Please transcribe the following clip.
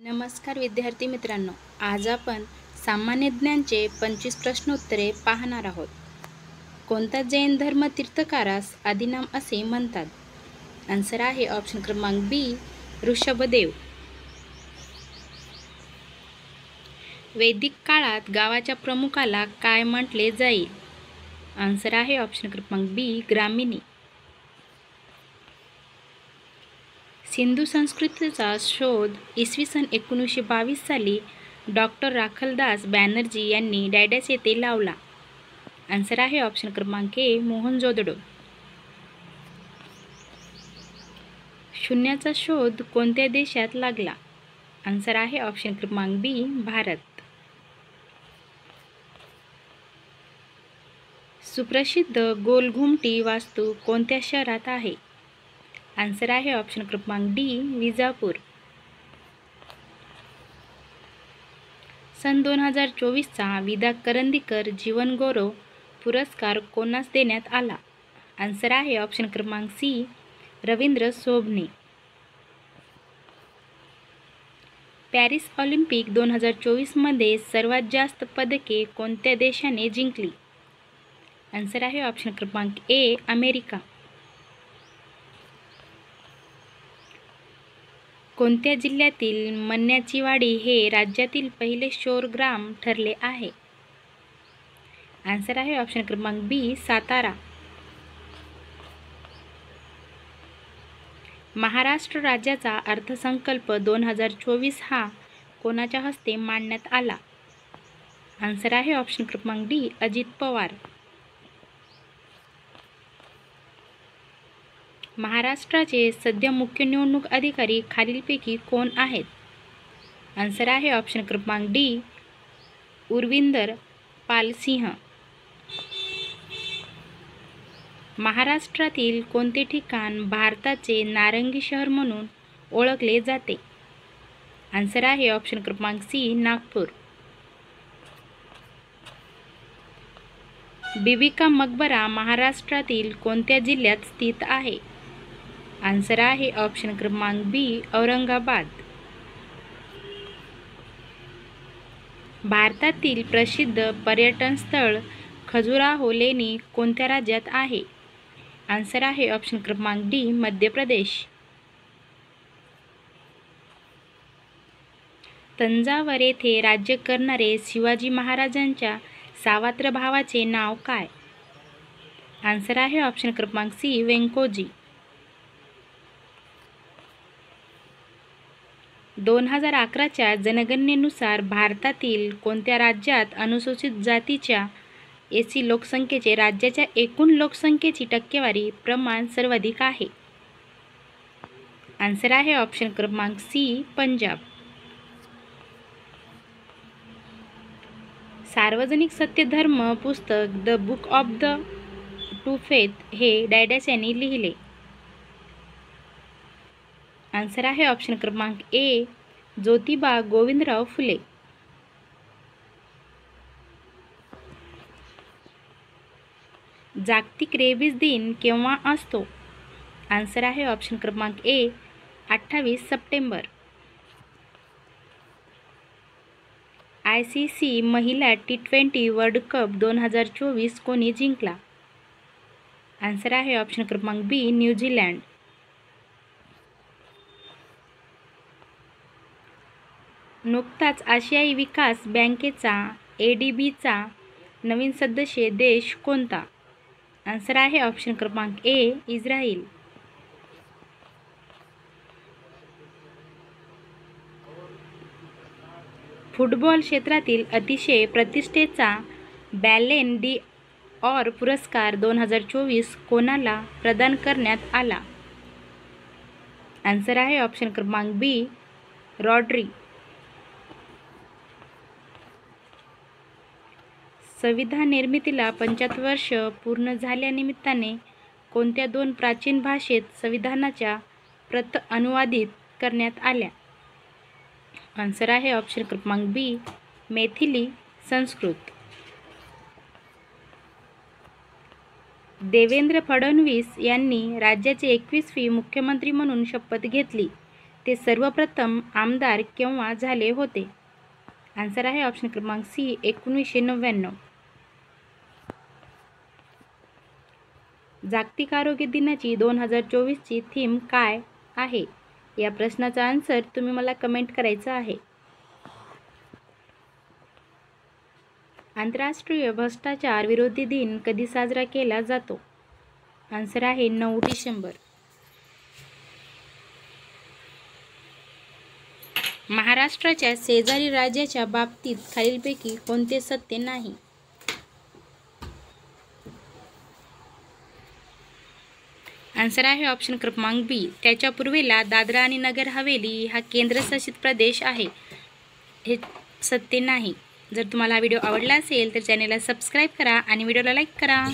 नमस्कार विद्यार्थी मित्रांनो, आज आपण सामान्य ज्ञानचे 25 प्रश्नोत्तरे पाहणार आहोत. कोणता जैन धर्म तीर्थकारास आदिनाम असे म्हणतात? आन्सर आहे ऑप्शन क्रमांक बी, ऋषभदेव. वैदिक काळात गावाच्या प्रमुखाला काय म्हटले जाईल? आन्सर आहे ऑप्शन क्रमांक बी, ग्रामिणी. सिंधू संस्कृतीचा शोध इसवी सन 1922 साली डॉक्टर राखलदास बॅनर्जी यांनी डॅडस येथे लावला. आन्सर आहे ऑप्शन क्रमांक ए, मोहनजोदडो. शून्याचा शोध कोणत्या देशात लागला? आन्सर आहे ऑप्शन क्रमांक बी, भारत. सुप्रसिद्ध गोल-घुमटी वास्तू कोणत्या शहरात आहे? आन्सर आहे ऑप्शन क्रमांक डी, विजापूर. सन 2024चा विदा करंदीकर जीवनगौरव पुरस्कार कोणास देण्यात आला? आन्सर आहे ऑप्शन क्रमांक सी, रवींद्र सोबणे. पॅरिस ऑलिम्पिक 2024 मध्ये सर्वात जास्त पदके कोणत्या देशाने जिंकली? आन्सर आहे ऑप्शन क्रमांक ए, अमेरिका. कोणत्या जिल्ह्यातील मन्याची वाडी हे राज्यातील पहिले शौरग्राम ठरले आहे? आन्सर आहे ऑप्शन क्रमांक बी, सातारा. महाराष्ट्र राज्याचा अर्थसंकल्प 2024 हा कोणाच्या हस्ते मांडण्यात आला? आन्सर आहे ऑप्शन क्रमांक डी, अजित पवार. महाराष्ट्राचे सध्या मुख्य निवडणूक अधिकारी खालीलपैकी कोण आहेत? आन्सर आहे ऑप्शन क्रमांक डी, उरविंदर पालसिंह. महाराष्ट्रातील कोणते ठिकाण भारताचे नारंगी शहर म्हणून ओळखले जाते? आन्सर आहे ऑप्शन क्रमांक सी, नागपूर. बीबी का मकबरा महाराष्ट्रातील कोणत्या जिल्ह्यात स्थित आहे? आन्सर आहे ऑप्शन क्रमांक बी, औरंगाबाद. भारतातील प्रसिद्ध पर्यटन स्थळ खजुराहो लेणी कोणत्या राज्यात आहे? आन्सर आहे ऑप्शन क्रमांक डी, मध्य प्रदेश. तंजावर येथे राज्य करणारे शिवाजी महाराजांच्या सावत्र भावाचे नाव काय? आन्सर आहे ऑप्शन क्रमांक सी, व्यंकोजी. 2011च्या जनगणनेनुसार भारतातील कोणत्या राज्यात अनुसूचित जातीच्या एसी लोकसंख्येचे राज्याच्या एकूण लोकसंख्येची टक्केवारी प्रमाण सर्वाधिक आहे? आन्सर आहे ऑप्शन क्रमांक सी, पंजाब. सार्वजनिक सत्यधर्म पुस्तक the book of the two faith हे डॅडस यांनी लिहिले? आन्सर आहे ऑप्शन क्रमांक ए, ज्योतिबा गोविंदराव फुले. जागतिक रेबीज दिन केव्हा असतो? आन्सर आहे ऑप्शन क्रमांक ए, 28 सप्टेंबर. ICC महिला T20 वर्ल्ड कप 2024 कोणी जिंकला? आन्सर आहे ऑप्शन क्रमांक बी, न्यूझीलंड. नुकताच आशियाई विकास बँकेचा ADBचा नवीन सदस्य देश कोणता? आन्सर आहे ऑप्शन क्रमांक ए, इस्रायल. फुटबॉल क्षेत्रातील अतिशय प्रतिष्ठेचा बॅलेन डी ऑर पुरस्कार 2024 कोणाला प्रदान करण्यात आला? आन्सर आहे ऑप्शन क्रमांक बी, रॉड्री. संविधान निर्मितीला 75 वर्ष पूर्ण झाल्यानिमित्ताने कोणत्या 2 प्राचीन भाषेत संविधानाच्या प्रत अनुवादित करण्यात आल्या? आन्सर आहे ऑप्शन क्रमांक बी, मैथिली, संस्कृत. देवेंद्र फडणवीस यांनी राज्याचे 21वे मुख्यमंत्री म्हणून शपथ घेतली ते सर्वप्रथम आमदार केव्हा झाले होते? आन्सर आहे ऑप्शन क्रमांक सी 1999. जागतिक आरोग्य दिनाची 2024ची थीम काय आहे? या प्रश्नाचा आन्सर तुम्ही मला कमेंट करायचा आहे. आंतरराष्ट्रीय भ्रष्टाचार विरोधी दिन कधी साजरा केला जातो? आन्सर आहे 9 डिसेंबर. महाराष्ट्राच्या शेजारी राज्याच्या बाबतीत खालीलपैकी कोणते सत्य नाही? आन्सर आहे ऑप्शन क्रमांक बी. त्याच्या पूर्वेला दादरा आणि नगर हवेली हा केंद्रशासित प्रदेश आहे. हे सत्य नाही. जर तुम्हाला हा व्हिडिओ आवडला असेल तर चॅनलला सबस्क्राईब करा आणि व्हिडिओला लाईक करा.